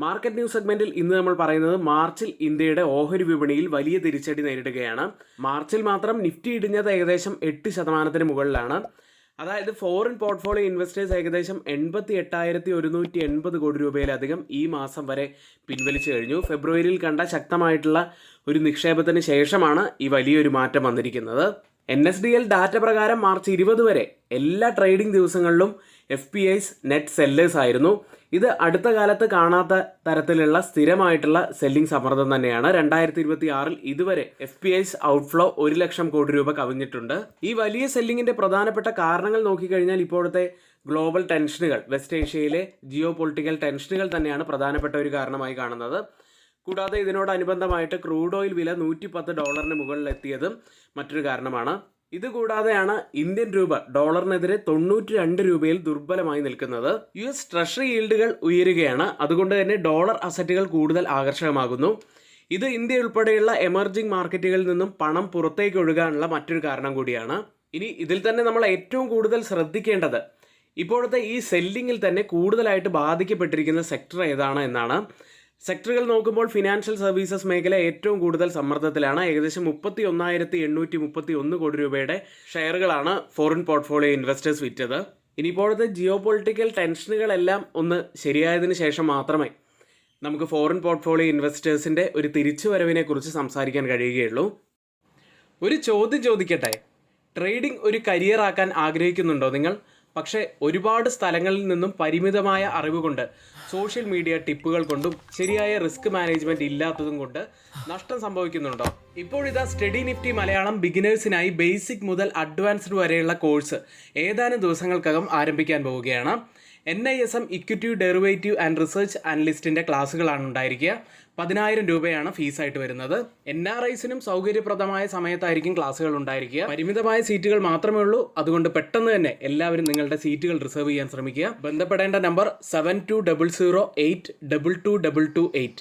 Market news സെഗ്മെന്റിൽ ഇന്ന് നമ്മൾ പറയുന്നത് മാർച്ചിൽ ഇന്ത്യയുടെ ഓഹരി വിപണിയിൽ വലിയ തിരിച്ചടി നേരിടുകയാണ്. മാർച്ചിൽ മാത്രം നിഫ്റ്റി ഇടിഞ്ഞത് ഏകദേശം 8% മുകളിലാണ്. അതായത് ഫോറിൻ പോർട്ട്ഫോളിയോ ഇൻവെസ്റ്റേഴ്സ് ഏകദേശം 88,180 കോടി രൂപയിലധികം ഈ മാസം വരെ പിൻവലിച്ചു കഴിഞ്ഞു. ഫെബ്രുവരിയിൽ കണ്ട ശക്തമായിട്ടുള്ള ഒരു നിക്ഷേപത്തിന് ശേഷമാണ് ഈ വലിയൊരു മാറ്റം വന്നിരിക്കുന്നത്. NSDL ഡാറ്റ പ്രകാരം മാർച്ച് 20 വരെ എല്ലാ ട്രേഡിംഗ് ദിവസങ്ങളിലും FPIs നെറ്റ് സെല്ലേഴ്സ് ആയിരുന്നു. ഇത് അടുത്ത കാലത്ത് കാണാത്ത തരത്തിലുള്ള സ്ഥിരമായിട്ടുള്ള സെല്ലിംഗ് സമ്മർദ്ദം തന്നെയാണ്. 2026 ഇതുവരെ FPIs ഔട്ട്ഫ്ലോ 1 ലക്ഷം കോടി രൂപ കവിഞ്ഞിട്ടുണ്ട്. ഈ വലിയ സെല്ലിങ്ങിന്റെ പ്രധാനപ്പെട്ട കാരണങ്ങൾ നോക്കിക്കഴിഞ്ഞാൽ ഇപ്പോഴത്തെ ഗ്ലോബൽ ടെൻഷനുകൾ, വെസ്റ്റ് ഏഷ്യയിലെ ജിയോ പൊളിറ്റിക്കൽ ടെൻഷനുകൾ തന്നെയാണ് പ്രധാനപ്പെട്ട ഒരു കാരണമായി കാണുന്നത്. കൂടാതെ ഇതിനോടനുബന്ധമായിട്ട് ക്രൂഡ് ഓയിൽ വില $110 മുകളിലെത്തിയതും മറ്റൊരു കാരണമാണ്. ഇതുകൂടാതെയാണ് ഇന്ത്യൻ രൂപ ഡോളറിനെതിരെ 92 രൂപയിൽ ദുർബലമായി നിൽക്കുന്നത്. US ട്രഷറി ഈൽഡുകൾ ഉയരുകയാണ്. അതുകൊണ്ട് തന്നെ ഡോളർ അസറ്റുകൾ കൂടുതൽ ആകർഷകമാകുന്നു. ഇത് ഇന്ത്യ ഉൾപ്പെടെയുള്ള എമർജിംഗ് മാർക്കറ്റുകളിൽ നിന്നും പണം പുറത്തേക്ക് ഒഴുകാനുള്ള മറ്റൊരു കാരണം കൂടിയാണ്. ഇനി ഇതിൽ തന്നെ നമ്മൾ ഏറ്റവും കൂടുതൽ ശ്രദ്ധിക്കേണ്ടത് ഇപ്പോഴത്തെ ഈ സെല്ലിങ്ങിൽ തന്നെ കൂടുതലായിട്ട് ബാധിക്കപ്പെട്ടിരിക്കുന്ന സെക്ടർ ഏതാണ് എന്നാണ്. സെക്ടറുകൾ നോക്കുമ്പോൾ ഫിനാൻഷ്യൽ സർവീസസ് മേഖല ഏറ്റവും കൂടുതൽ സമ്മർദ്ദത്തിലാണ്. ഏകദേശം 31,831 കോടി രൂപയുടെ ഷെയറുകളാണ് ഫോറിൻ പോർട്ട്ഫോളിയോ ഇൻവെസ്റ്റേഴ്സ് വിറ്റത്. ഇനിയിപ്പോഴത്തെ ജിയോ പൊളിറ്റിക്കൽ ടെൻഷനുകളെല്ലാം ഒന്ന് ശരിയായതിനു ശേഷം മാത്രമേ നമുക്ക് ഫോറിൻ പോർട്ട്ഫോളിയോ ഇൻവെസ്റ്റേഴ്സിൻ്റെ ഒരു തിരിച്ചുവരവിനെ കുറിച്ച് സംസാരിക്കാൻ കഴിയുകയുള്ളൂ. ഒരു ചോദ്യം ചോദിക്കട്ടെ, ട്രേഡിംഗ് ഒരു കരിയർ ആക്കാൻ ആഗ്രഹിക്കുന്നുണ്ടോ നിങ്ങൾ? പക്ഷേ ഒരുപാട് സ്ഥലങ്ങളിൽ നിന്നും പരിമിതമായ അറിവ് കൊണ്ട്, സോഷ്യൽ മീഡിയ ടിപ്പുകൾ കൊണ്ടും ശരിയായ റിസ്ക് മാനേജ്മെന്റ് ഇല്ലാത്തതും കൊണ്ട് നഷ്ടം സംഭവിക്കുന്നുണ്ടോ? ഇപ്പോഴിതാ സ്റ്റഡി നിഫ്റ്റി മലയാളം ബിഗിനേഴ്സിനായി ബേസിക് മുതൽ അഡ്വാൻസ്ഡ് വരെയുള്ള കോഴ്സ് ഏതാനും ദിവസങ്ങൾക്കകം ആരംഭിക്കാൻ പോവുകയാണ്. NISM equity derivative and research അനലിസ്റ്റിന്റെ ക്ലാസ്സുകളാണ് ഉണ്ടായിരിക്കുക. 10,000 രൂപയാണ് ഫീസായിട്ട് വരുന്നത്. NRIസിനും സൗകര്യപ്രദമായ സമയത്തായിരിക്കും ക്ലാസ്സുകൾ ഉണ്ടായിരിക്കുക. പരിമിതമായ സീറ്റുകൾ മാത്രമേ ഉള്ളൂ. അതുകൊണ്ട് പെട്ടെന്ന് തന്നെ എല്ലാവരും നിങ്ങളുടെ സീറ്റുകൾ റിസർവ് ചെയ്യാൻ ശ്രമിക്കുക. ബന്ധപ്പെടേണ്ട നമ്പർ 7200822228.